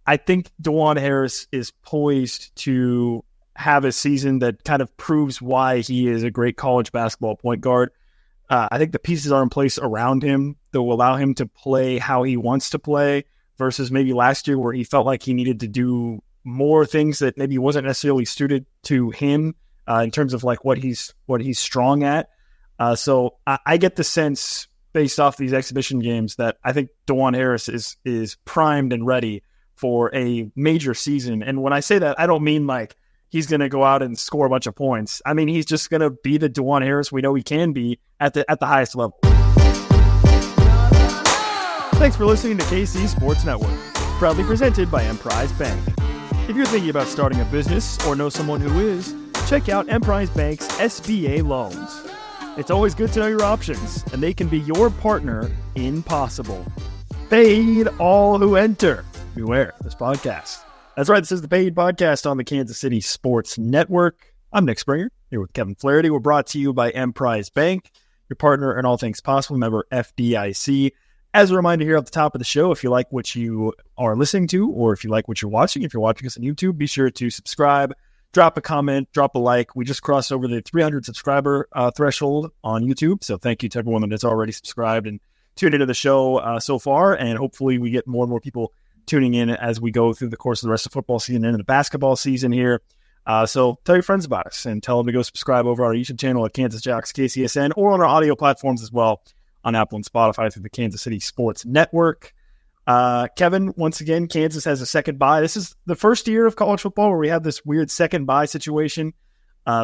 I think DeJuan Harris is poised to have a season that kind of proves why he is a great college basketball point guard. I think the pieces are in place around him that will allow him to play how he wants to play versus maybe last year where he felt like he needed to do more things that maybe wasn't necessarily suited to him in terms of like what he's strong at. So I get the sense based off these exhibition games that I think DeJuan Harris is primed and ready for a major season. And when I say that, I don't mean like he's going to go out and score a bunch of points. I mean, he's just going to be the DeJuan Harris we know he can be at the highest level. Thanks for listening to KC Sports Network, proudly presented by Emprise Bank. If you're thinking about starting a business or know someone who is, check out Emprise Bank's SBA loans. It's always good to know your options, and they can be your partner in possible. Paid all who enter. Beware this podcast. That's right, this is the Paid Podcast on the Kansas City Sports Network. I'm Nick Springer, here with Kevin Flaherty. We're brought to you by Emprise Bank, your partner in all things possible, member FDIC. As a reminder here at the top of the show, if you like what you are listening to, or if you like what you're watching, if you're watching us on YouTube, be sure to subscribe, drop a comment, drop a like. We just crossed over the 300 subscriber threshold on YouTube, so thank you to everyone that has already subscribed and tuned into the show so far, and hopefully we get more and more people tuning in as we go through the course of the rest of football season and the basketball season here. So tell your friends about us and tell them to go subscribe over our YouTube channel at Kansas Jayhawks KCSN or on our audio platforms as well on Apple and Spotify through the Kansas City Sports Network. Kevin, once again, Kansas has a second bye. This is the first year of college football where we have this weird second bye situation.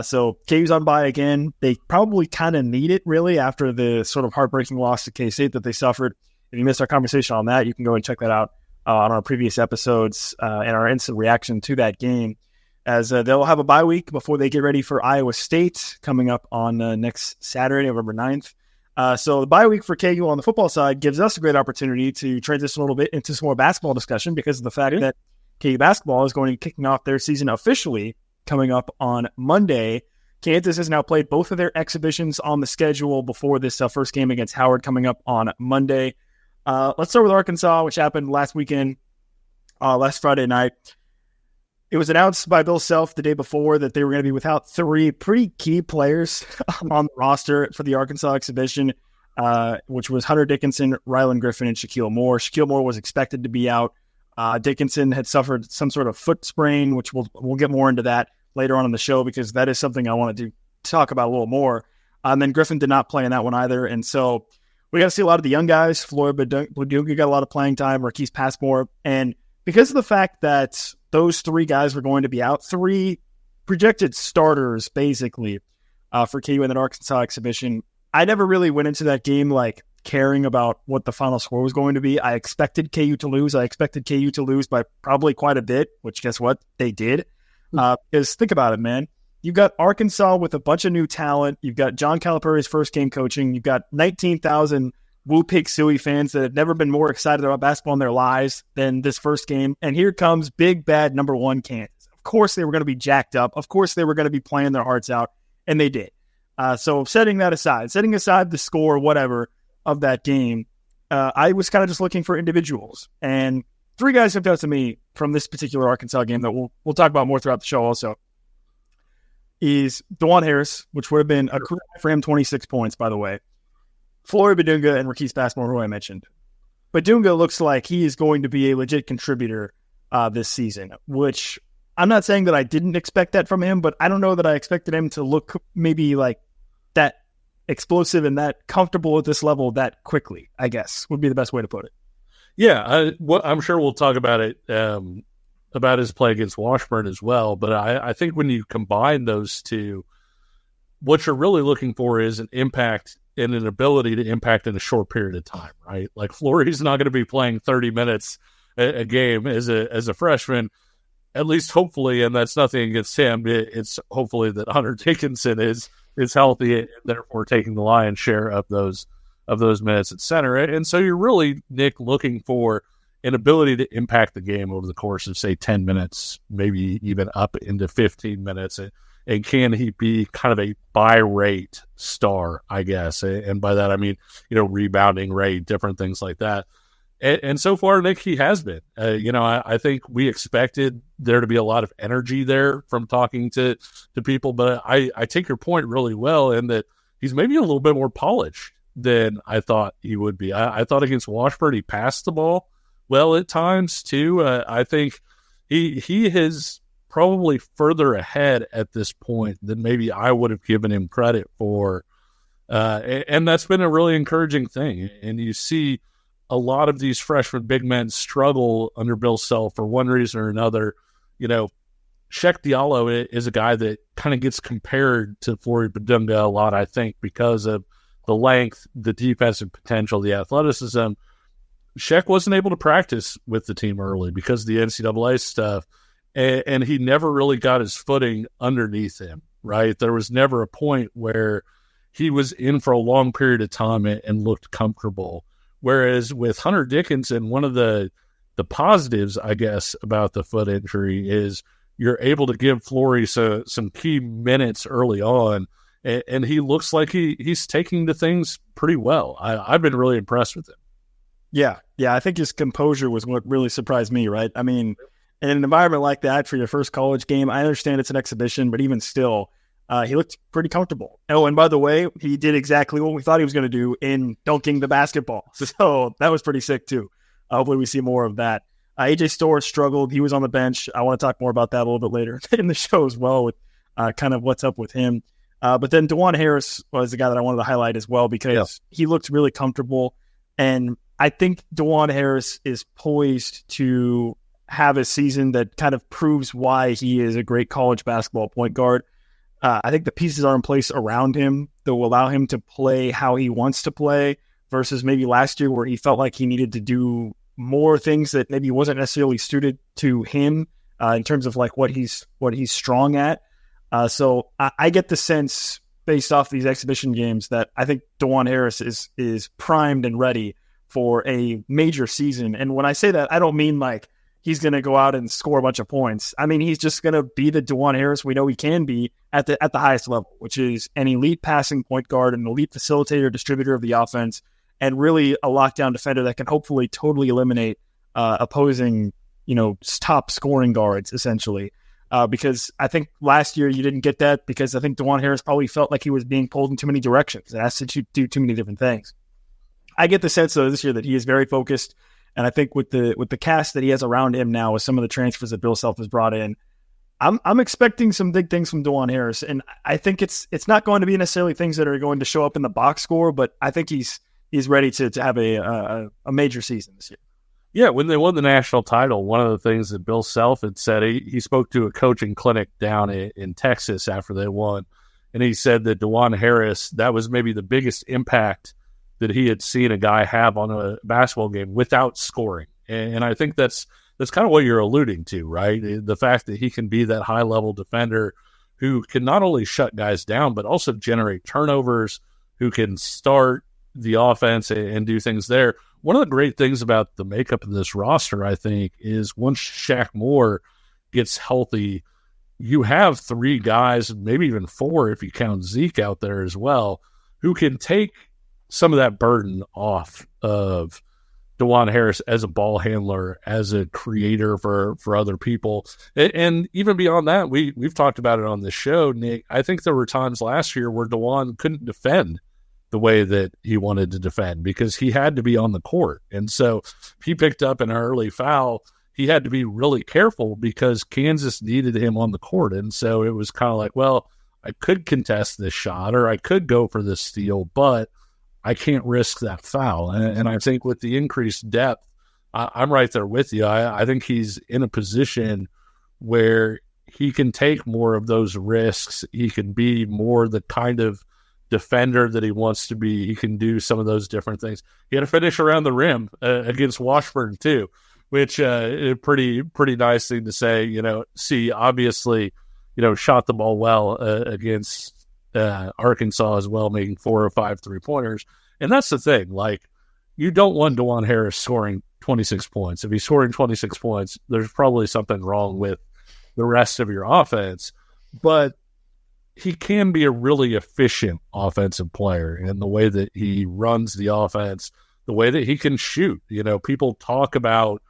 So KU's on bye again. They probably kind of need it really after the sort of heartbreaking loss to K-State that they suffered. If you missed our conversation on that, you can go and check that out on our previous episodes and our instant reaction to that game, as they'll have a bye week before they get ready for Iowa State coming up on next Saturday, November 9th. So the bye week for KU on the football side gives us a great opportunity to transition a little bit into some more basketball discussion because of the fact that KU basketball is going to be kicking off their season officially coming up on Monday. Kansas has now played both of their exhibitions on the schedule before this first game against Howard coming up on Monday. Let's start with Arkansas, which happened last weekend, last Friday night. It was announced by Bill Self the day before that they were going to be without three pretty key players on the roster for the Arkansas exhibition, which was Hunter Dickinson, Rylan Griffin, and Shaquille Moore. Shaquille Moore was expected to be out. Dickinson had suffered some sort of foot sprain, which we'll get more into that later on in the show because that is something I wanted to talk about a little more. And then Griffin did not play in that one either, and so we got to see a lot of the young guys. Floyd Badunga got a lot of playing time, Marquise Passmore. And because of the fact that those three guys were going to be out, three projected starters, basically, for KU in that Arkansas exhibition, I never really went into that game like caring about what the final score was going to be. I expected KU to lose. I expected KU to lose by probably quite a bit, which guess what? They did. Because think about it, man. You've got Arkansas with a bunch of new talent. You've got John Calipari's first game coaching. You've got 19,000 Woo Pig Suey fans that have never been more excited about basketball in their lives than this first game. And here comes big, bad number one Kansas. Of course they were going to be jacked up. Of course they were going to be playing their hearts out, and they did. So setting aside the score, whatever, of that game, I was kind of just looking for individuals. And three guys jumped out to me from this particular Arkansas game that we'll talk about more throughout the show also. Is DeJuan Harris, which would have been a career for him, 26 points, by the way. Floyd Badunga and Marquise Passmore, who I mentioned. Badunga looks like he is going to be a legit contributor this season, which I'm not saying that I didn't expect that from him, but I don't know that I expected him to look maybe like that explosive and that comfortable at this level that quickly, I guess, would be the best way to put it. Yeah, I'm sure we'll talk about it, about his play against Washburn as well. But I think when you combine those two, what you're really looking for is an impact and an ability to impact in a short period of time, right? Like Florey's not going to be playing 30 minutes a game as a freshman, at least hopefully, and that's nothing against him. It's hopefully that Hunter Dickinson is healthy and therefore taking the lion's share of those minutes at center. And so you're really, Nick, looking for an ability to impact the game over the course of, say, 10 minutes, maybe even up into 15 minutes. And can he be kind of a buy rate star, I guess? And by that, I mean, rebounding rate, different things like that. And so far, Nick, he has been. I think we expected there to be a lot of energy there from talking to people, but I take your point really well in that he's maybe a little bit more polished than I thought he would be. I thought against Washburn, he passed the ball well at times, too. I think he is probably further ahead at this point than maybe I would have given him credit for. And that's been a really encouraging thing. And you see a lot of these freshman big men struggle under Bill Self for one reason or another. Shek Diallo is a guy that kind of gets compared to Flory Badunga a lot, I think, because of the length, the defensive potential, the athleticism. Shek wasn't able to practice with the team early because of the NCAA stuff, and he never really got his footing underneath him, right? There was never a point where he was in for a long period of time and looked comfortable. Whereas with Hunter Dickinson, one of the positives, I guess, about the foot injury is you're able to give Flory some key minutes early on, and he looks like he's taking the things pretty well. I've been really impressed with him. Yeah, I think his composure was what really surprised me, right? I mean, in an environment like that for your first college game, I understand it's an exhibition, but even still, he looked pretty comfortable. Oh, and by the way, he did exactly what we thought he was going to do in dunking the basketball. So that was pretty sick, too. Hopefully we see more of that. AJ Storr struggled. He was on the bench. I want to talk more about that a little bit later in the show as well with kind of what's up with him. But then DeJuan Harris was the guy that I wanted to highlight as well because he looked really comfortable. And I think DeJuan Harris is poised to have a season that kind of proves why he is a great college basketball point guard. I think the pieces are in place around him that will allow him to play how he wants to play versus maybe last year where he felt like he needed to do more things that maybe wasn't necessarily suited to him in terms of like what he's strong at. So I get the sense based off these exhibition games that I think DeJuan Harris is primed and ready for a major season. And when I say that, I don't mean like he's going to go out and score a bunch of points. I mean, he's just going to be the DeJuan Harris we know he can be at the highest level, which is an elite passing point guard, an elite facilitator, distributor of the offense, and really a lockdown defender that can hopefully totally eliminate opposing, top scoring guards, essentially. Because I think last year you didn't get that because I think DeJuan Harris probably felt like he was being pulled in too many directions and asked to do too many different things. I get the sense, though, this year that he is very focused. And I think with the cast that he has around him now, with some of the transfers that Bill Self has brought in, I'm expecting some big things from DeJuan Harris. And I think it's not going to be necessarily things that are going to show up in the box score, but I think he's ready to have a major season this year. Yeah, when they won the national title, one of the things that Bill Self had said, he spoke to a coaching clinic down in Texas after they won, and he said that DeJuan Harris, that was maybe the biggest impact that he had seen a guy have on a basketball game without scoring. And I think that's kind of what you're alluding to, right? The fact that he can be that high-level defender who can not only shut guys down, but also generate turnovers, who can start the offense and do things there. One of the great things about the makeup of this roster, I think, is once Shaq Moore gets healthy, you have three guys, maybe even four if you count Zeke out there as well, who can take some of that burden off of DeJuan Harris as a ball handler, as a creator for other people. And even beyond that, we've talked about it on this show, Nick. I think there were times last year where DeJuan couldn't defend the way that he wanted to defend because he had to be on the court. And so if he picked up an early foul, he had to be really careful because Kansas needed him on the court. And so it was kind of like, well, I could contest this shot or I could go for this steal, but I can't risk that foul. And I think with the increased depth, I'm right there with you. I think he's in a position where he can take more of those risks. He can be more the kind of defender that he wants to be. He can do some of those different things. He had a finish around the rim against Washburn too, which is a pretty nice thing to say. See, obviously, shot the ball well against Arkansas as well, making 4 or 5 3-pointers. And that's the thing. Like, you don't want DeJuan Harris scoring 26 points. If he's scoring 26 points, there's probably something wrong with the rest of your offense. But he can be a really efficient offensive player in the way that he runs the offense, the way that he can shoot. People talk about,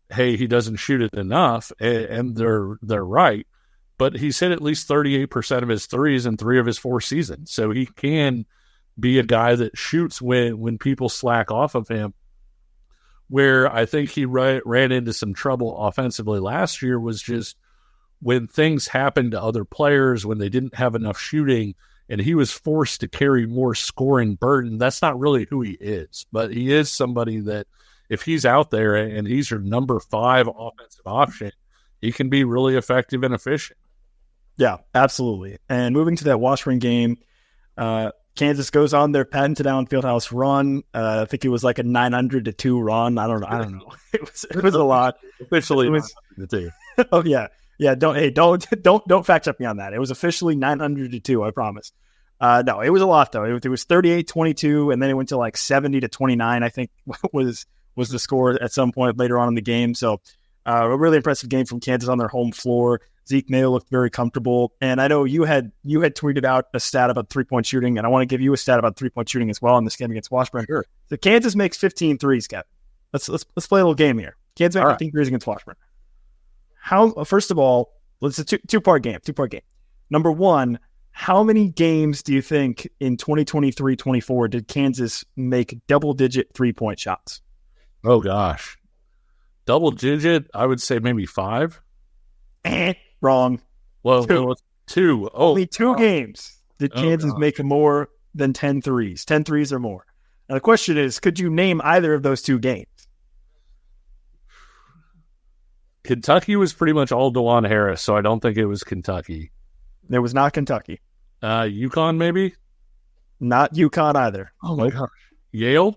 hey, he doesn't shoot it enough, and they're right. But he's hit at least 38% of his threes in 3 of his 4 seasons. So he can be a guy that shoots when people slack off of him. Where I think he ran into some trouble offensively last year was just when things happened to other players, when they didn't have enough shooting, and he was forced to carry more scoring burden. That's not really who he is, but he is somebody that if he's out there and he's your number 5 offensive option, he can be really effective and efficient. Yeah, absolutely. And moving to that Washburn game, Kansas goes on their patented Allen Fieldhouse run. I think it was like a 900-2 run. I don't know. It was a lot. Officially, it was the 2. Oh yeah. Don't fact check me on that. It was officially 900-2. I promise. No, it was a lot though. It was 38-22, and then it went to like 70-29. I think was the score at some point later on in the game. So a really impressive game from Kansas on their home floor. Zeke Mayo looked very comfortable, and I know you had tweeted out a stat about 3-point shooting, and I want to give you a stat about 3-point shooting as well in this game against Washburn. Sure. So Kansas makes 15 threes, Kevin. Let's play a little game here. Kansas makes 15 threes against Washburn. First of all, it's a two-part game. Number one, how many games do you think in 2023-24 did Kansas make double-digit 3-point shots? Oh gosh, double-digit? I would say maybe 5. Wrong. Well, 2. Oh, only 2 games did Kansas make more than 10 threes. 10 threes or more. Now the question is, could you name either of those 2 games? Kentucky was pretty much all DeJuan Harris, so I don't think it was Kentucky. It was not Kentucky. UConn, maybe? Not UConn either. Oh my gosh. Yale?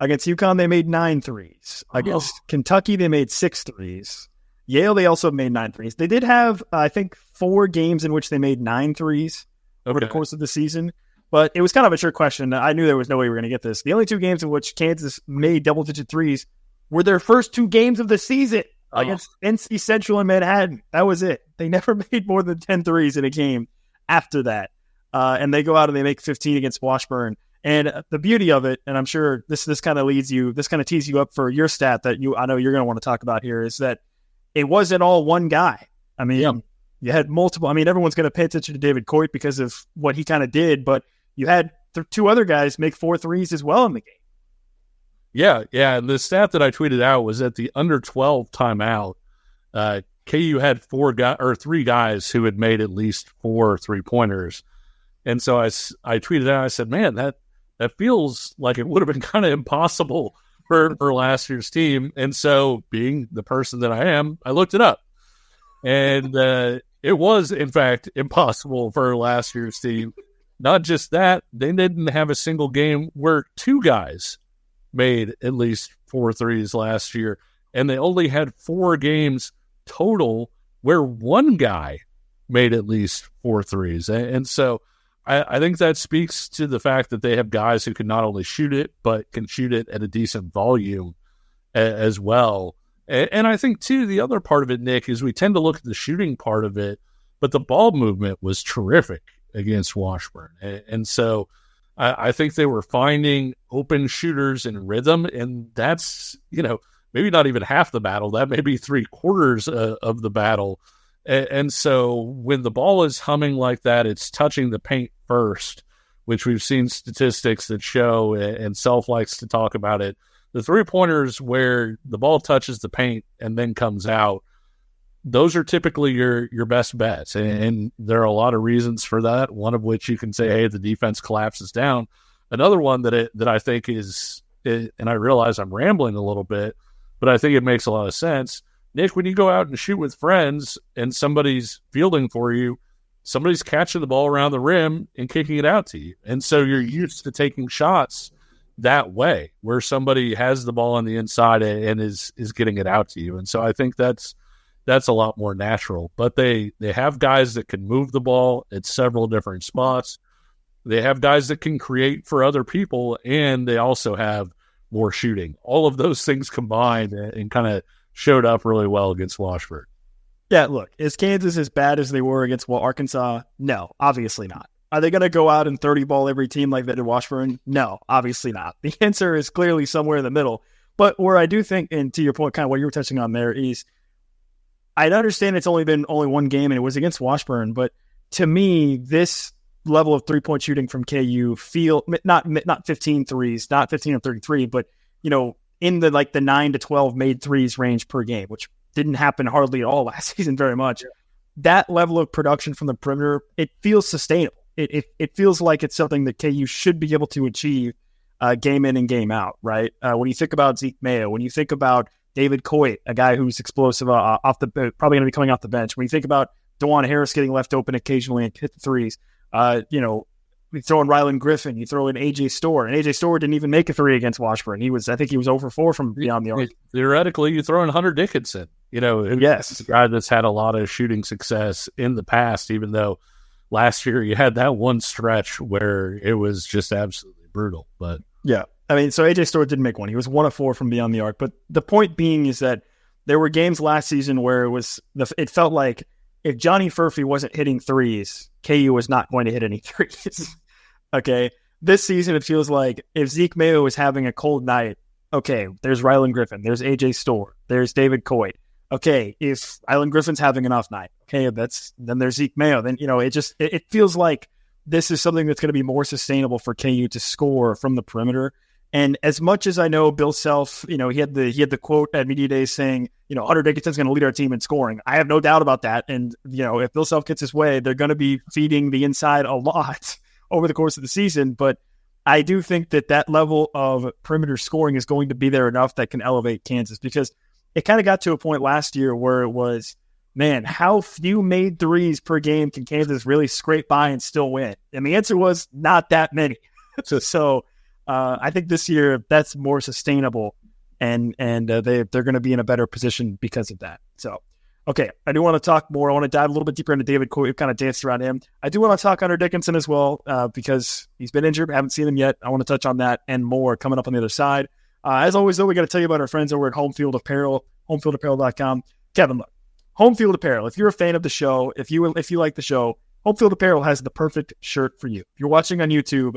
Against UConn, they made 9 threes. Against Kentucky, they made 6 threes. Yale, they also made 9 threes. They did have, I think, 4 games in which they made 9 threes over the course of the season. But it was kind of a trick question. I knew there was no way we were going to get this. The only 2 games in which Kansas made double-digit threes were their first 2 games of the season against NC Central and Manhattan. That was it. They never made more than 10 threes in a game after that. And they go out and they make 15 against Washburn. And the beauty of it, and I'm sure this kind of tees you up for your stat that I know you're going to want to talk about here, is that it wasn't all one guy. I mean, you had multiple. I mean, everyone's going to pay attention to David Coit because of what he kind of did, but you had 2 other guys make 4 threes as well in the game. Yeah. And the stat that I tweeted out was at the under 12 timeout. KU had 3 guys who had made at least 4 3-pointers, and so I tweeted out. I said, "Man, that feels like it would have been kind of impossible for last year's team." And so, being the person that I am, I looked it up, and it was in fact impossible for last year's team. Not just that, they didn't have a single game where 2 guys made at least 4 threes last year, and they only had 4 games total where 1 guy made at least 4 threes. And so I think that speaks to the fact that they have guys who can not only shoot it, but can shoot it at a decent volume as well. And I think, too, the other part of it, Nick, is we tend to look at the shooting part of it, but the ball movement was terrific against Washburn. And so I think they were finding open shooters in rhythm, and that's, maybe not even half the battle. That may be 3/4 of the battle. And so when the ball is humming like that, it's touching the paint first, which we've seen statistics that show, and Self likes to talk about it. The 3-pointers where the ball touches the paint and then comes out, those are typically your best bets. And there are a lot of reasons for that, one of which you can say, hey, the defense collapses down. Another one that I think is, and I realize I'm rambling a little bit, but I think it makes a lot of sense. Nick, when you go out and shoot with friends and somebody's fielding for you, somebody's catching the ball around the rim and kicking it out to you. And so you're used to taking shots that way, where somebody has the ball on the inside and is getting it out to you. And so I think that's a lot more natural. But they have guys that can move the ball at several different spots. They have guys that can create for other people, and they also have more shooting. All of those things combined and kind of showed up really well against Washburn. Yeah, look, is Kansas as bad as they were against Arkansas? No, obviously not. Are they going to go out and 30 ball every team like they did Washburn? No, obviously not. The answer is clearly somewhere in the middle. But where I do think, and to your point, kind of what you were touching on there, is I understand it's only been one game and it was against Washburn, but to me, this level of 3-point shooting from KU feel not 15 threes, not 15 of 33, but in the 9 to 12 made threes range per game, which didn't happen hardly at all last season very much. Yeah. That level of production from the perimeter, it feels sustainable. It feels like it's something that KU should be able to achieve game in and game out, right? When you think about Zeke Mayo, when you think about David Coit, a guy who's explosive probably going to be coming off the bench. When you think about DeJuan Harris getting left open occasionally and hit the threes, we throw in Rylan Griffin, you throw in AJ Storr, and AJ Storr didn't even make a three against Washburn. I think he was over 4 from beyond the arc. Theoretically, you throw in Hunter Dickinson. Yes, a guy that's had a lot of shooting success in the past, even though last year you had that one stretch where it was just absolutely brutal. But yeah, I mean, so AJ Storr didn't make one. He was 1 of 4 from beyond the arc. But the point being is that there were games last season where it felt like if Johnny Furphy wasn't hitting threes, KU was not going to hit any threes. Okay. This season, it feels like if Zeke Mayo is having a cold night, okay, there's Rylan Griffin, there's AJ Storr, there's David Coit. Okay, if Rylan Griffin's having an off night, okay, then there's Zeke Mayo. Then, it feels like this is something that's going to be more sustainable for KU to score from the perimeter. And as much as I know Bill Self, he had the quote at Media Days saying, Hunter Dickinson's going to lead our team in scoring. I have no doubt about that. And, if Bill Self gets his way, they're going to be feeding the inside a lot over the course of the season. But I do think that level of perimeter scoring is going to be there enough that can elevate Kansas, because it kind of got to a point last year where it was, man, how few made threes per game can Kansas really scrape by and still win? And the answer was not that many. So I think this year that's more sustainable, and they're going to be in a better position because of that. So, okay, I do want to talk more. I want to dive a little bit deeper into David Coit. We've kind of danced around him. I do want to talk Hunter Dickinson as well because he's been injured. I haven't seen him yet. I want to touch on that and more coming up on the other side. As always, though, we got to tell you about our friends over at Home Field Apparel, homefieldapparel.com. Kevin, look, Home Field Apparel. If you're a fan of the show, if you like the show, Home Field Apparel has the perfect shirt for you. If you're watching on YouTube,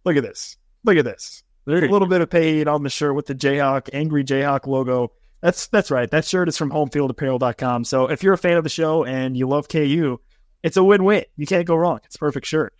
look at this. Look at this. There's a little bit of paint on the shirt with the angry Jayhawk logo. That's right. That shirt is from homefieldapparel.com. So if you're a fan of the show and you love KU, it's a win-win. You can't go wrong. It's a perfect shirt.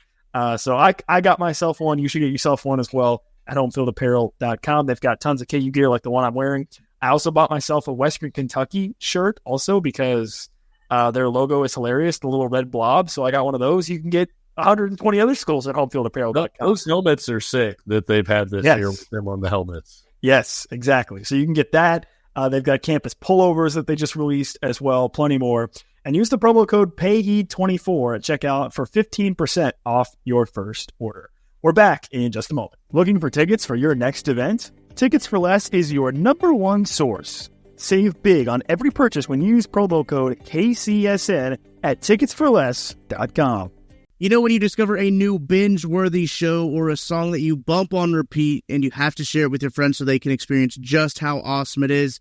So I got myself one. You should get yourself one as well at homefieldapparel.com. They've got tons of KU gear like the one I'm wearing. I also bought myself a Western Kentucky shirt also because their logo is hilarious, the little red blob. So I got one of those. You can get 120 other schools at homefieldapparel.com. Those helmets are sick that they've had this year with them on the helmets. Yes, exactly. So you can get that. They've got campus pullovers that they just released as well, plenty more. And use the promo code PAYHEED24 at checkout for 15% off your first order. We're back in just a moment. Looking for tickets for your next event? Tickets for Less is your number one source. Save big on every purchase when you use promo code KCSN at ticketsforless.com. When you discover a new binge-worthy show or a song that you bump on repeat and you have to share it with your friends so they can experience just how awesome it is,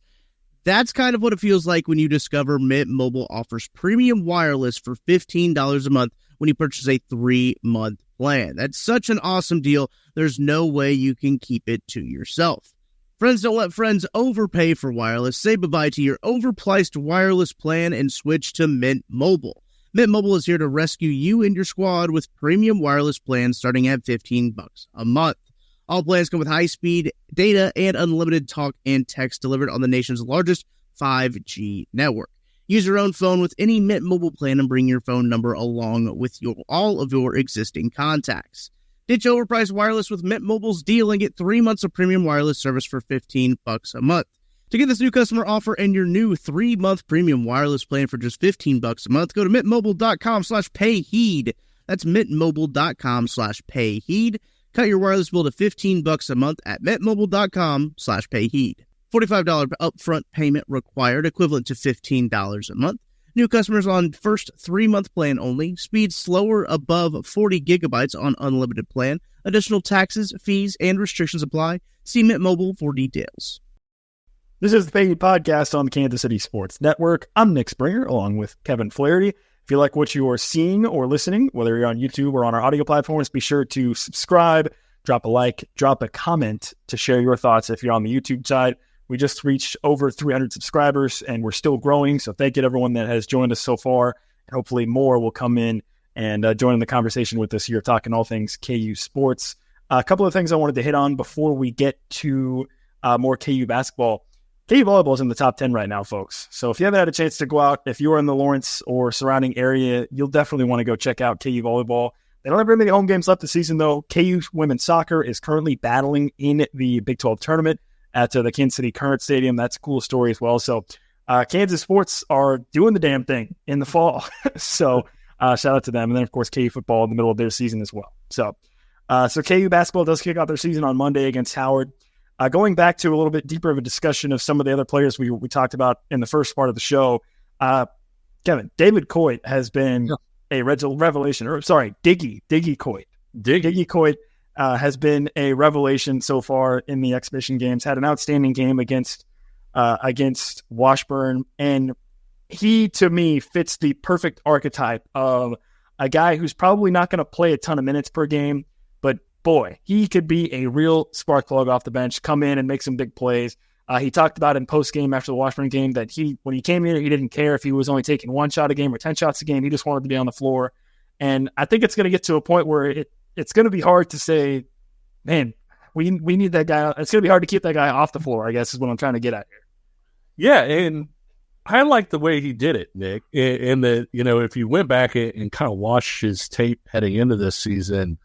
that's kind of what it feels like when you discover Mint Mobile offers premium wireless for $15 a month when you purchase a 3-month plan. That's such an awesome deal. There's no way you can keep it to yourself. Friends don't let friends overpay for wireless. Say bye-bye to your overpriced wireless plan and switch to Mint Mobile. Mint Mobile is here to rescue you and your squad with premium wireless plans starting at $15 a month. All plans come with high-speed data and unlimited talk and text delivered on the nation's largest 5G network. Use your own phone with any Mint Mobile plan and bring your phone number along with all of your existing contacts. Ditch overpriced wireless with Mint Mobile's deal and get 3 months of premium wireless service for $15 a month. To get this new customer offer and your new 3-month premium wireless plan for just $15 a month, go to mintmobile.com/payheed. That's mintmobile.com/payheed. Cut your wireless bill to $15 a month at mintmobile.com/payheed. $45 upfront payment required, equivalent to $15 a month. New customers on first 3-month plan only. Speed slower above 40 gigabytes on unlimited plan. Additional taxes, fees, and restrictions apply. See Mint Mobile for details. This is the Pay Heed Podcast on the Kansas City Sports Network. I'm Nick Springer, along with Kevin Flaherty. If you like what you are seeing or listening, whether you're on YouTube or on our audio platforms, be sure to subscribe, drop a like, drop a comment to share your thoughts if you're on the YouTube side. We just reached over 300 subscribers, and we're still growing, so thank you to everyone that has joined us so far, and hopefully more will come in and join in the conversation with us here, talking all things KU sports. A couple of things I wanted to hit on before we get to more KU basketball. KU volleyball is in the top 10 right now, folks. So if you haven't had a chance to go out, if you are in the Lawrence or surrounding area, you'll definitely want to go check out KU volleyball. They don't have very many home games left this season, though. KU women's soccer is currently battling in the Big 12 tournament at the Kansas City Current Stadium. That's a cool story as well. So Kansas sports are doing the damn thing in the fall. So shout out to them. And then, of course, KU football in the middle of their season as well. So KU basketball does kick off their season on Monday against Howard. Going back to a little bit deeper of a discussion of some of the other players we talked about in the first part of the show, Kevin, David Coit has been a revelation. Or sorry, Diggy Coit. Diggy Coit has been a revelation so far in the exhibition games. Had an outstanding game against Washburn, and he, to me, fits the perfect archetype of a guy who's probably not going to play a ton of minutes per game, but boy, he could be a real spark plug off the bench, come in and make some big plays. He talked about in post-game after the Washburn game that when he came here, he didn't care if he was only taking 1 shot a game or 10 shots a game. He just wanted to be on the floor. And I think it's going to get to a point where it's going to be hard to say, man, we need that guy. It's going to be hard to keep that guy off the floor, I guess is what I'm trying to get at here. Yeah, and I like the way he did it, Nick. In that, if you went back and kind of watched his tape heading into this season,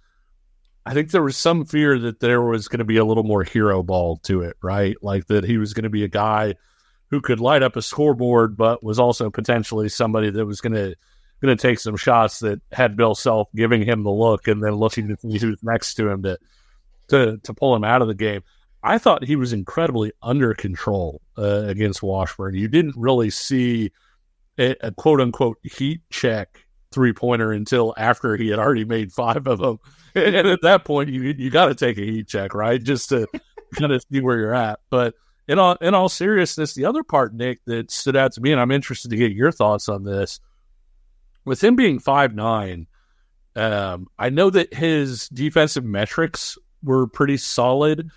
I think there was some fear that there was going to be a little more hero ball to it, right? Like that he was going to be a guy who could light up a scoreboard, but was also potentially somebody that was going to take some shots that had Bill Self giving him the look and then looking to see who's next to him to pull him out of the game. I thought he was incredibly under control against Washburn. You didn't really see a quote-unquote heat check three-pointer until after he had already made 5 of them. And at that point, you got to take a heat check, right, just to kind of see where you're at. But in all seriousness, the other part, Nick, that stood out to me, and I'm interested to get your thoughts on this, with him being 5'9", I know that his defensive metrics were pretty solid,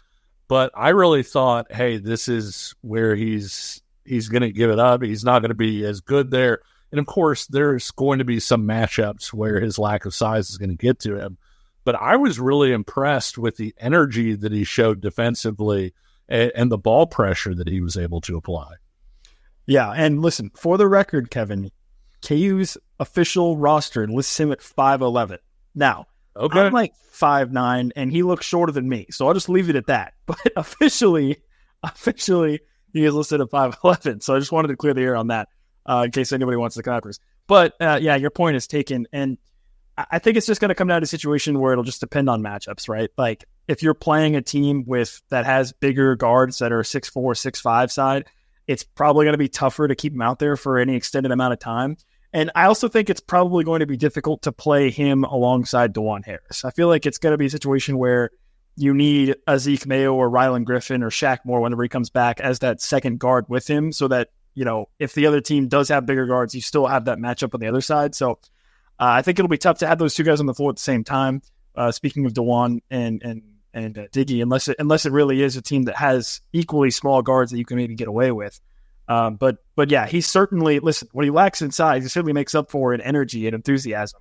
but I really thought, hey, this is where he's going to give it up. He's not going to be as good there. And, of course, there's going to be some matchups where his lack of size is going to get to him. But I was really impressed with the energy that he showed defensively and the ball pressure that he was able to apply. Yeah, and listen, for the record, Kevin, KU's official roster lists him at 5'11". Now, okay, I'm like 5'9", and he looks shorter than me, so I'll just leave it at that. But officially, he is listed at 5'11", so I just wanted to clear the air on that. In case anybody wants the Coppers. But, yeah, your point is taken. And I think it's just going to come down to a situation where it'll just depend on matchups, right? Like, if you're playing a team that has bigger guards that are 6'4", 6'5" side, it's probably going to be tougher to keep him out there for any extended amount of time. And I also think it's probably going to be difficult to play him alongside DeJuan Harris. I feel like it's going to be a situation where you need a Zeke Mayo or Rylan Griffin or Shaq Moore whenever he comes back as that second guard with him so that, if the other team does have bigger guards, you still have that matchup on the other side. So I think it'll be tough to have those two guys on the floor at the same time. Speaking of DeJuan and Diggy, unless it really is a team that has equally small guards that you can maybe get away with. But yeah, he's certainly, listen, what he lacks in size, he certainly makes up for in energy and enthusiasm,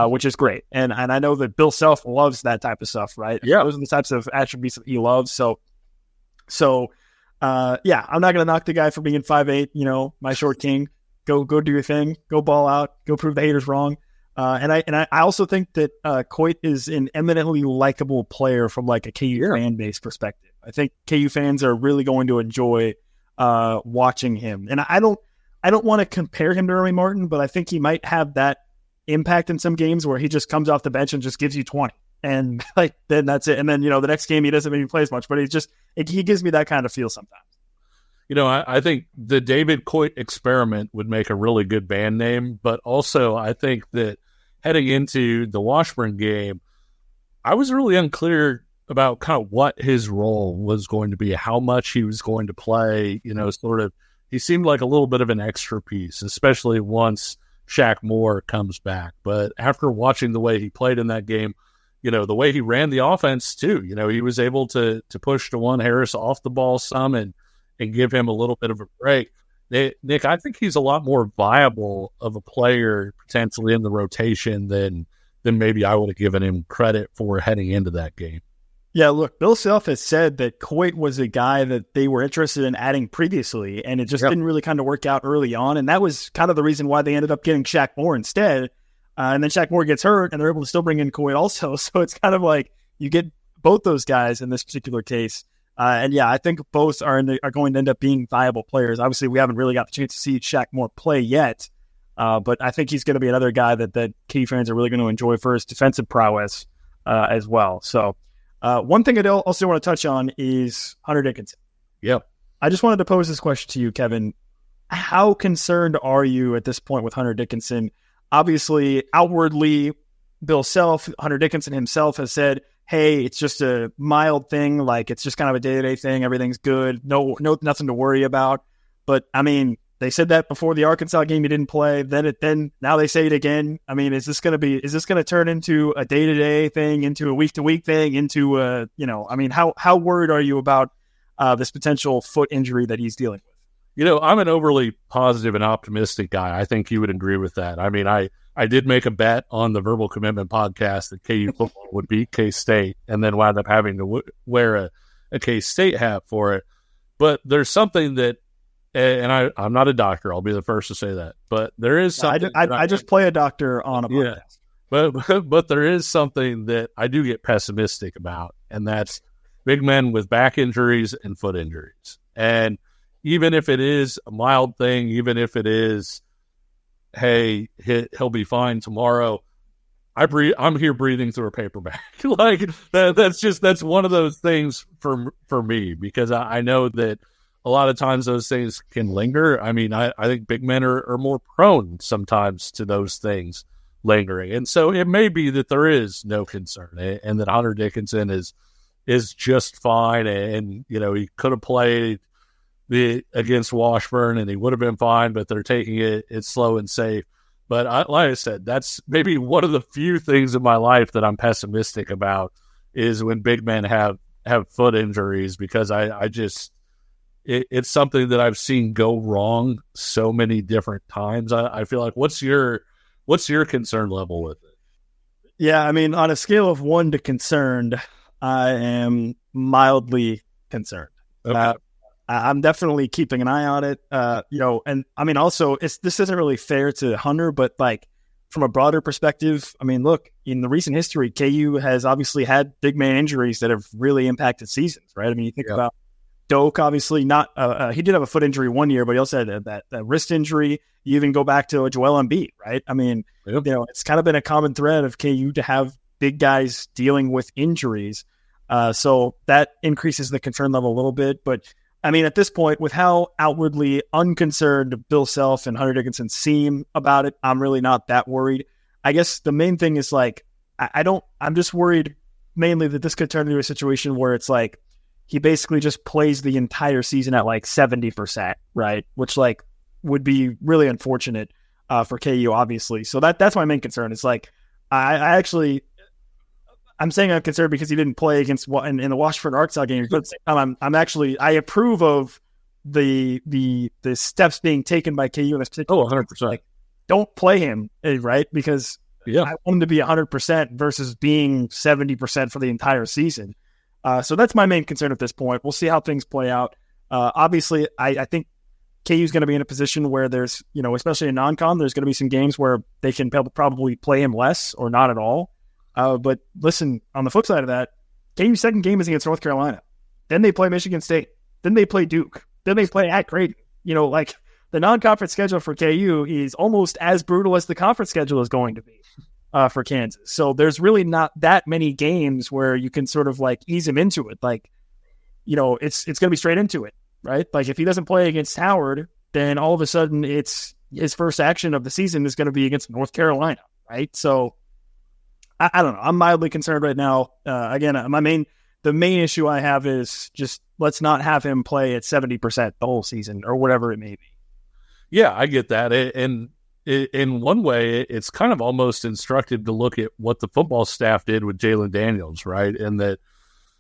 which is great. And I know that Bill Self loves that type of stuff, right? Yeah. Those are the types of attributes that he loves. So yeah, I'm not going to knock the guy for being 5'8", my short king. Go do your thing. Go ball out. Go prove the haters wrong. And I also think that Coit is an eminently likable player from like a KU fan base perspective. I think KU fans are really going to enjoy watching him. And I don't want to compare him to Ernie Martin, but I think he might have that impact in some games where he just comes off the bench and just gives you 20. And then that's it. And then, the next game he doesn't maybe play as much, but he gives me that kind of feel sometimes. I think the David Coit experiment would make a really good band name, but also I think that heading into the Washburn game, I was really unclear about kind of what his role was going to be, how much he was going to play, he seemed like a little bit of an extra piece, especially once Shaq Moore comes back. But after watching the way he played in that game, the way he ran the offense too, he was able to push DeJuan Harris off the ball some and give him a little bit of a break. Nick, I think he's a lot more viable of a player potentially in the rotation than maybe I would have given him credit for heading into that game. Yeah, look, Bill Self has said that Coit was a guy that they were interested in adding previously, and it just didn't really kind of work out early on, and that was kind of the reason why they ended up getting Shaq Moore instead. And then Shaq Moore gets hurt, and they're able to still bring in Coit also. So it's kind of like you get both those guys in this particular case. And yeah, I think both are going to end up being viable players. Obviously, we haven't really got the chance to see Shaq Moore play yet, but I think he's going to be another guy that KU fans are really going to enjoy for his defensive prowess as well. So one thing I also want to touch on is Hunter Dickinson. Yep. I just wanted to pose this question to you, Kevin. How concerned are you at this point with Hunter Dickinson? Obviously, outwardly, Bill Self, Hunter Dickinson himself has said, hey, it's just a mild thing. Like, it's just kind of a day-to-day thing. Everything's good. No, nothing to worry about. But, I mean, they said that before the Arkansas game he didn't play. Then now they say it again. I mean, is this going to turn into a day-to-day thing, into a week-to-week thing, into how worried are you about this potential foot injury that he's dealing with? I'm an overly positive and optimistic guy. I think you would agree with that. I mean, I did make a bet on the Verbal Commitment podcast that KU football would beat K-State and then wound up having to wear a K-State hat for it. But there's something that, and I'm not a doctor, I'll be the first to say that, but there is something. I just play a doctor on a podcast. Yeah, but there is something that I do get pessimistic about, and that's big men with back injuries and foot injuries. And even if it is a mild thing, even if it is, hey, he'll be fine tomorrow, I'm here breathing through a paper bag. Like that's one of those things for me, because I know that a lot of times those things can linger. I mean, I think big men are more prone sometimes to those things lingering. And so it may be that there is no concern and that Hunter Dickinson is just fine. And he could have played against Washburn and he would have been fine, but they're taking it slow and safe. But like I said, that's maybe one of the few things in my life that I'm pessimistic about is when big men have foot injuries, because I just it's something that I've seen go wrong so many different times. I feel like what's your concern level with it? Yeah, I mean, on a scale of 1 to concerned, I am mildly concerned. Okay. I'm definitely keeping an eye on it, and I mean, also, this isn't really fair to Hunter, but like from a broader perspective, I mean, look, in the recent history, KU has obviously had big man injuries that have really impacted seasons, right? I mean, you think about Doak, obviously not, he did have a foot injury one year, but he also had that wrist injury. You even go back to Joel Embiid, right? I mean, it's kind of been a common thread of KU to have big guys dealing with injuries. So that increases the concern level a little bit, but I mean, at this point, with how outwardly unconcerned Bill Self and Hunter Dickinson seem about it, I'm really not that worried. I guess the main thing is like, I'm just worried mainly that this could turn into a situation where it's like, he basically just plays the entire season at like 70%, right? Which like would be really unfortunate for KU, obviously. So that's my main concern. It's like, I'm saying I'm concerned because he didn't play against in the Washburn Arkansas game. But I approve of the steps being taken by KU in this particular. 100%. Like, don't play him, right? Because I want him to be 100% versus being 70% for the entire season. So that's my main concern at this point. We'll see how things play out. Obviously, I think KU is going to be in a position where there's, especially in non-con, there's going to be some games where they can probably play him less or not at all. But listen, on the flip side of that, KU's second game is against North Carolina. Then they play Michigan State. Then they play Duke. Then they play at Creighton. Like the non-conference schedule for KU is almost as brutal as the conference schedule is going to be for Kansas. So there's really not that many games where you can sort of like ease him into it. Like, it's going to be straight into it, right? Like if he doesn't play against Howard, then all of a sudden it's his first action of the season is going to be against North Carolina, right? So I don't know. I'm mildly concerned right now. Again, the main issue I have is just let's not have him play at 70% the whole season or whatever it may be. Yeah, I get that. And in one way, it's kind of almost instructive to look at what the football staff did with Jalen Daniels, right? And that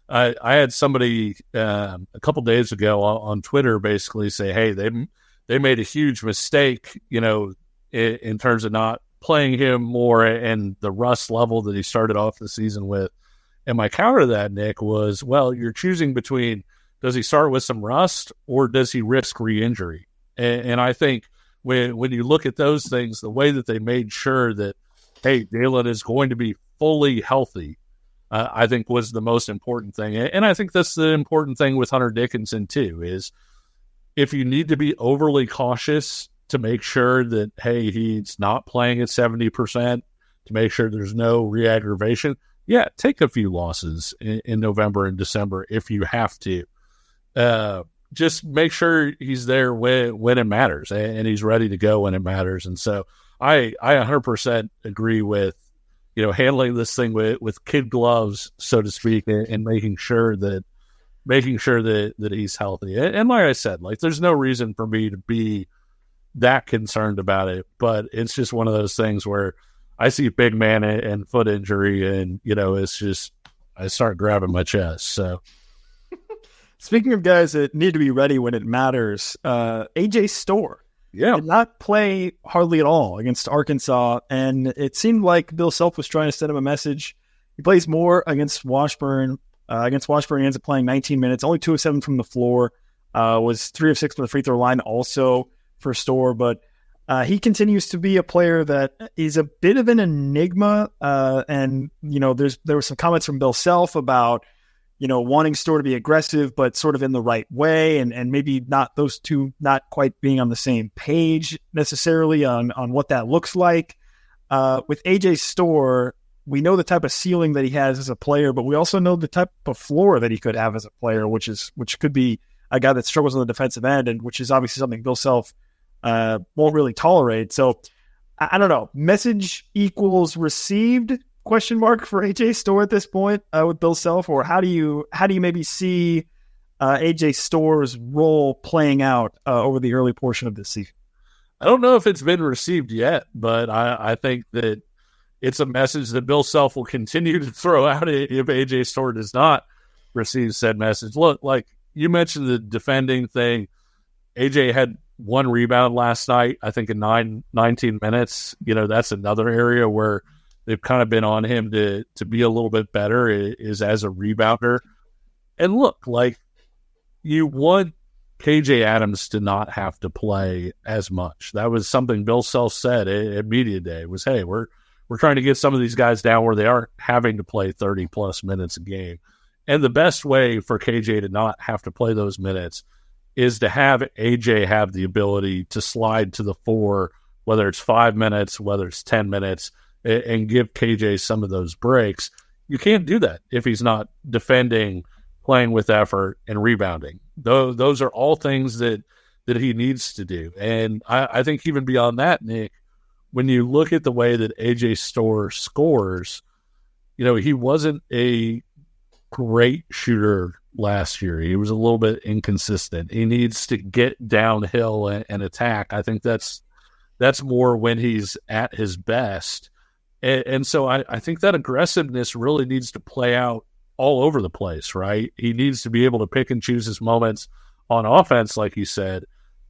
I had somebody a couple days ago on Twitter basically say, hey, they made a huge mistake, in terms of not playing him more and the rust level that he started off the season with. And my counter to that, Nick, was, well, you're choosing between, does he start with some rust or does he risk re-injury? And I think when you look at those things, the way that they made sure that, hey, Jalen is going to be fully healthy, I think was the most important thing. And I think that's the important thing with Hunter Dickinson too, is if you need to be overly cautious to make sure that, hey, he's not playing at 70%, to make sure there's no re-aggravation, yeah, take a few losses in November and December if you have to. Just make sure he's there when it matters and he's ready to go when it matters. And so I 100% agree with, handling this thing with kid gloves, so to speak, and making sure that he's healthy. And like I said, there's no reason for me to be that concerned about it, but it's just one of those things where I see big man and foot injury and, it's just, I start grabbing my chest. So. Speaking of guys that need to be ready when it matters, AJ Storr did not play hardly at all against Arkansas, and it seemed like Bill Self was trying to send him a message. He plays more against Washburn. He ends up playing 19 minutes, only 2 of 7 from the floor, was 3 of 6 from the free throw line also for Storr, but he continues to be a player that is a bit of an enigma, and there were some comments from Bill Self about wanting Storr to be aggressive, but sort of in the right way, and maybe not those two not quite being on the same page necessarily on what that looks like. With AJ Storr, we know the type of ceiling that he has as a player, but we also know the type of floor that he could have as a player, which could be a guy that struggles on the defensive end, and which is obviously something Bill Self won't really tolerate. So I don't know. Message equals received ? For AJ Storr at this point with Bill Self, or how do you maybe see AJ Storr's role playing out over the early portion of this season? I don't know if it's been received yet, but I think that it's a message that Bill Self will continue to throw out if AJ Storr does not receive said message. Look, like you mentioned the defending thing, AJ had 1 rebound last night, I think in 19 minutes. That's another area where they've kind of been on him to be a little bit better is as a rebounder. And look, you want KJ Adams to not have to play as much. That was something Bill Self said at Media Day was, hey, we're trying to get some of these guys down where they aren't having to play 30 plus minutes a game. And the best way for KJ to not have to play those minutes is to have AJ have the ability to slide to the 4, whether it's 5 minutes, whether it's 10 minutes, and give KJ some of those breaks. You can't do that if he's not defending, playing with effort, and rebounding. Those are all things that he needs to do. And I think even beyond that, Nick, when you look at the way that AJ Storr scores, he wasn't a great shooter last year. He was a little bit inconsistent. He needs to get downhill and attack. I think that's more when he's at his best. And so I think that aggressiveness really needs to play out all over the place, right? He needs to be able to pick and choose his moments on offense, like you said.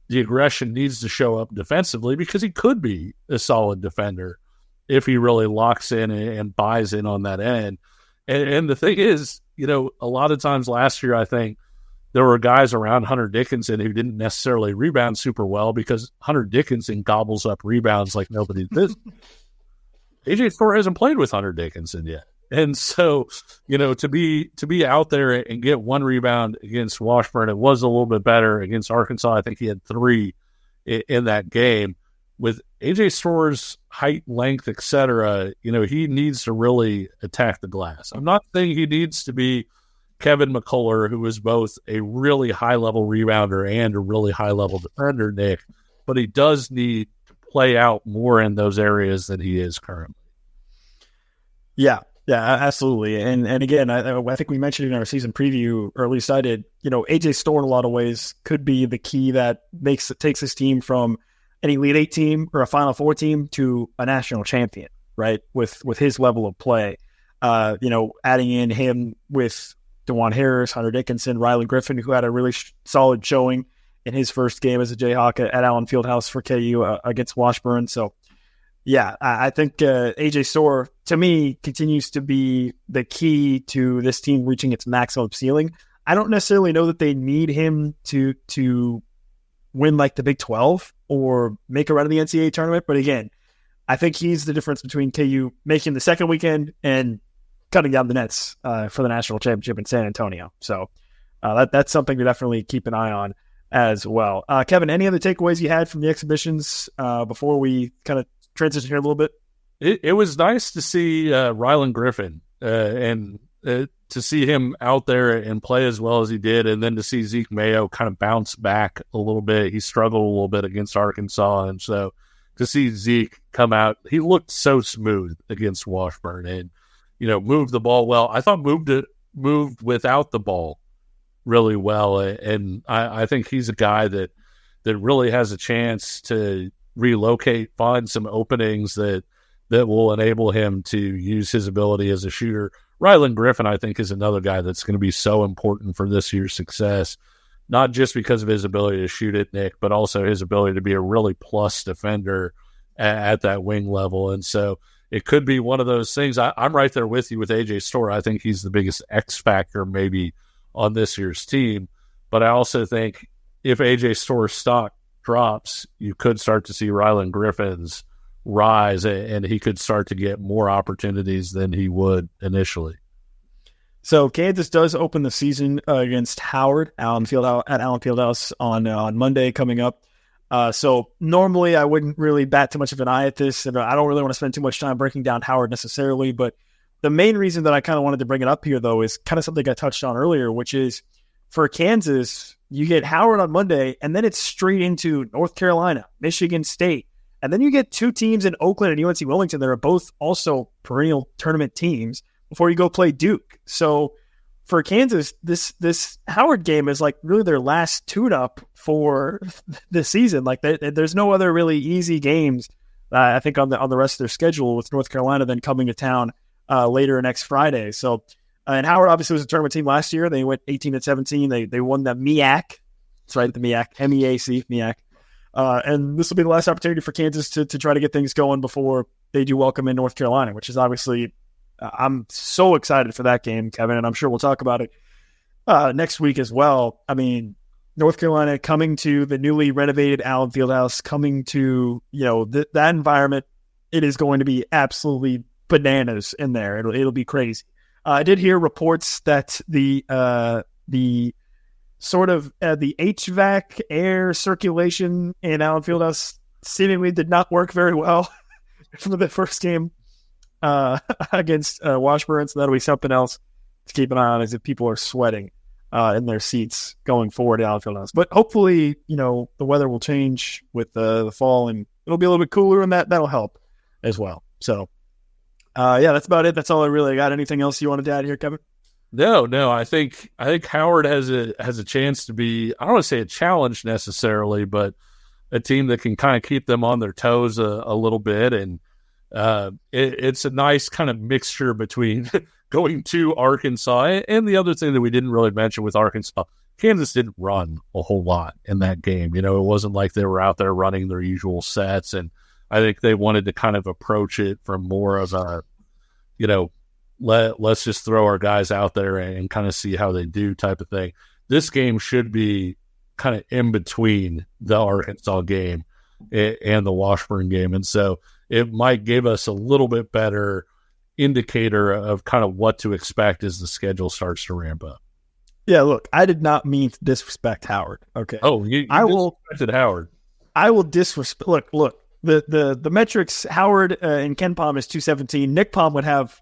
The aggression needs to show up defensively because he could be a solid defender if he really locks in and buys in on that end. And the thing is, a lot of times last year, I think there were guys around Hunter Dickinson who didn't necessarily rebound super well because Hunter Dickinson gobbles up rebounds like nobody's business. AJ Storr hasn't played with Hunter Dickinson yet. And so, to be out there and get 1 rebound against Washburn, it was a little bit better against Arkansas. I think he had 3 in that game. With AJ Storr's height, length, etc., he needs to really attack the glass. I'm not saying he needs to be Kevin McCullough, who is both a really high-level rebounder and a really high-level defender, Nick, but he does need play out more in those areas than he is currently. Yeah, absolutely. And again, I think we mentioned in our season preview, or at least I did, AJ Storr in a lot of ways could be the key that takes this team from an Elite Eight team or a Final Four team to a national champion, right? With his level of play, adding in him with DeJuan Harris, Hunter Dickinson, Riley Griffin, who had a really solid showing in his first game as a Jayhawk at Allen Fieldhouse for KU against Washburn. So, yeah, I think AJ Storr, to me, continues to be the key to this team reaching its maximum ceiling. I don't necessarily know that they need him to win like the Big 12 or make a run in the NCAA tournament. But again, I think he's the difference between KU making the second weekend and cutting down the nets for the national championship in San Antonio. So that's something to definitely keep an eye on as well. Kevin, any other takeaways you had from the exhibitions before we kind of transition here a little bit? It was nice to see Rylan Griffin and to see him out there and play as well as he did, and then to see Zeke Mayo kind of bounce back a little bit. He struggled a little bit against Arkansas, and so to see Zeke come out, he looked so smooth against Washburn and, moved the ball well. I thought moved without the ball really well, and I think he's a guy that really has a chance to relocate, find some openings that will enable him to use his ability as a shooter. Rylan Griffin, I think, is another guy that's going to be so important for this year's success, not just because of his ability to shoot it, Nick, but also his ability to be a really plus defender at that wing level. And so it could be one of those things. I'm right there with you with AJ Storr. I think he's the biggest X factor maybe on this year's team. But I also think if AJ Storr's stock drops, you could start to see Rylan Griffin's rise, and he could start to get more opportunities than he would initially. So Kansas does open the season against Howard at Allen Fieldhouse on Monday coming up. So normally I wouldn't really bat too much of an eye at this, and I don't really want to spend too much time breaking down Howard necessarily. But the main reason that I kind of wanted to bring it up here, though, is kind of something I touched on earlier, which is for Kansas, you get Howard on Monday, and then it's straight into North Carolina, Michigan State. And then you get two teams in Oakland and UNC Wilmington that are both also perennial tournament teams before you go play Duke. So for Kansas, this Howard game is like really their last tune-up for the season. Like there's no other really easy games, I think, on the rest of their schedule, with North Carolina then coming to town later next Friday. So and Howard obviously was a tournament team last year. They went 18-17. They won the MEAC. That's right, the MEAC, MEAC, MEAC. And this will be the last opportunity for Kansas to try to get things going before they do welcome in North Carolina, which is obviously I'm so excited for that game, Kevin, and I'm sure we'll talk about it next week as well. I mean, North Carolina coming to the newly renovated Allen Fieldhouse, coming to that environment, it is going to be absolutely bananas in there. It'll be crazy. I did hear reports that the sort of the HVAC air circulation in Allen Fieldhouse seemingly did not work very well for the first game against Washburn. So that'll be something else to keep an eye on, as if people are sweating in their seats going forward at Allen Fieldhouse. But hopefully, the weather will change with the fall, and it'll be a little bit cooler, and that'll help as well. So, that's about it. That's all I really got. Anything else you wanted to add here, Kevin? No. I think Howard has a chance to be, I don't want to say a challenge necessarily, but a team that can kind of keep them on their toes a little bit. And it's a nice kind of mixture between going to Arkansas and the other thing that we didn't really mention with Arkansas. Kansas didn't run a whole lot in that game. It wasn't like they were out there running their usual sets. And I think they wanted to kind of approach it from more of a, let's just throw our guys out there and kind of see how they do type of thing. This game should be kind of in between the Arkansas game and the Washburn game. And so it might give us a little bit better indicator of kind of what to expect as the schedule starts to ramp up. Yeah, look, I did not mean to disrespect Howard. Okay. Oh, you disrespected Howard. I will disrespect. Look, the metrics, Howard and Ken Palm is 217. Nick Palm would have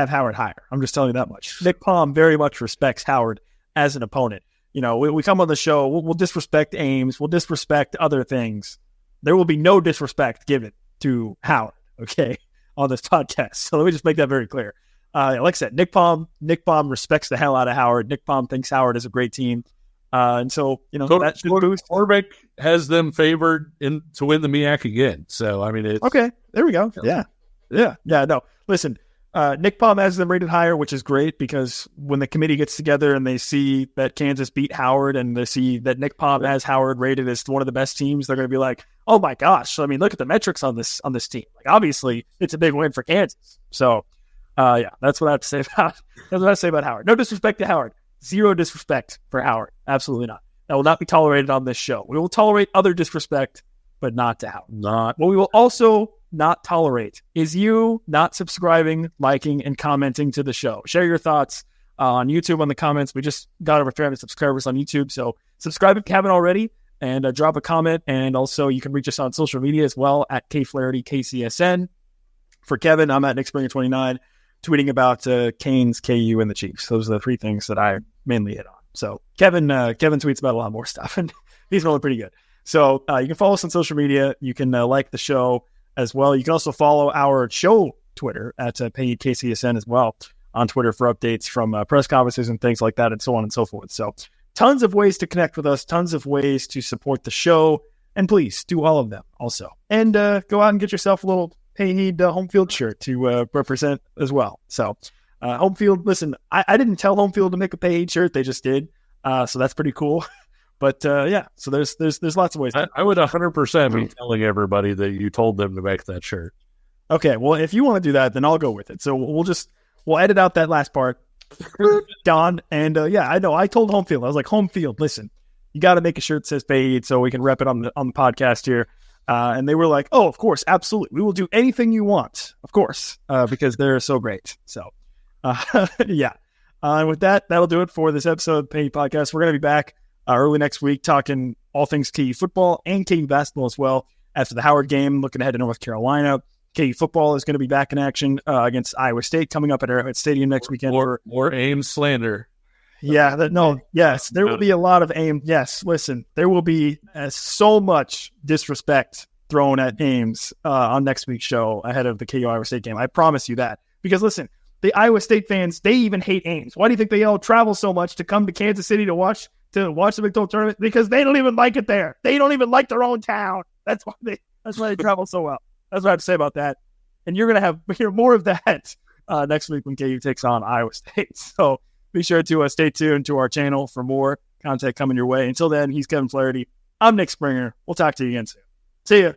Howard higher. I'm just telling you that much. Nick Palm very much respects Howard as an opponent. We come on the show, we'll disrespect Ames, we'll disrespect other things. There will be no disrespect given to Howard, okay, on this podcast. So let me just make that very clear. Like I said, Nick Palm respects the hell out of Howard. Nick Palm thinks Howard is a great team. And so, that should boost. Quarterback has them favored to win the MEAC again. So, I mean, it's okay. There we go. Yeah. No, listen, Nick Palm has them rated higher, which is great because when the committee gets together and they see that Kansas beat Howard and they see that Nick Palm has Howard rated as one of the best teams, they're going to be like, oh my gosh. I mean, look at the metrics on this team. Like, obviously it's a big win for Kansas. So, that's what I have to say about Howard. No disrespect to Howard. Zero disrespect for Howard. Absolutely not. That will not be tolerated on this show. We will tolerate other disrespect, but not to Howard. What we will also not tolerate is you not subscribing, liking, and commenting to the show. Share your thoughts on YouTube on the comments. We just got over 300 subscribers on YouTube, so subscribe if you haven't already, and drop a comment. And also, you can reach us on social media as well at Flaherty KCSN. For Kevin, I'm at NickSpringer29, tweeting about Canes, KU, and the Chiefs. Those are the three things that I mainly hit on. So Kevin tweets about a lot more stuff, and he's really pretty good. So you can follow us on social media. You can like the show as well. You can also follow our show Twitter at Paid KCSN as well on Twitter for updates from press conferences and things like that, and so on and so forth. So tons of ways to connect with us, tons of ways to support the show, and please do all of them also. And go out and get yourself a little Paid home field shirt to represent as well. So home field, listen, I didn't tell home field to make a Paid shirt. They just did. So that's pretty cool. But so there's lots of ways. I would 100% be telling everybody that you told them to make that shirt. Okay, well, if you want to do that, then I'll go with it. So we'll edit out that last part, Don. And I know I told home field. I was like, home field, listen, you got to make a shirt that says Paid so we can rep it on the podcast here. And they were like, oh, of course, absolutely. We will do anything you want, of course, because they're so great. So, and with that, that'll do it for this episode of Paid Podcast. We're going to be back early next week talking all things KU football and KU basketball as well. After the Howard game, looking ahead to North Carolina. KU football is going to be back in action against Iowa State coming up at Arrowhead Stadium next weekend. More Ames slander. Yeah, there will be a lot of Ames. Yes, listen, there will be so much disrespect thrown at Ames on next week's show ahead of the KU Iowa State game. I promise you that. Because listen, the Iowa State fans, they even hate Ames. Why do you think they all travel so much to come to Kansas City to watch the Big 12 tournament? Because they don't even like it there. They don't even like their own town. That's why they travel so well. That's what I have to say about that. And you're going to hear more of that next week when KU takes on Iowa State. So be sure to stay tuned to our channel for more content coming your way. Until then, he's Kevin Flaherty. I'm Nick Springer. We'll talk to you again soon. See ya.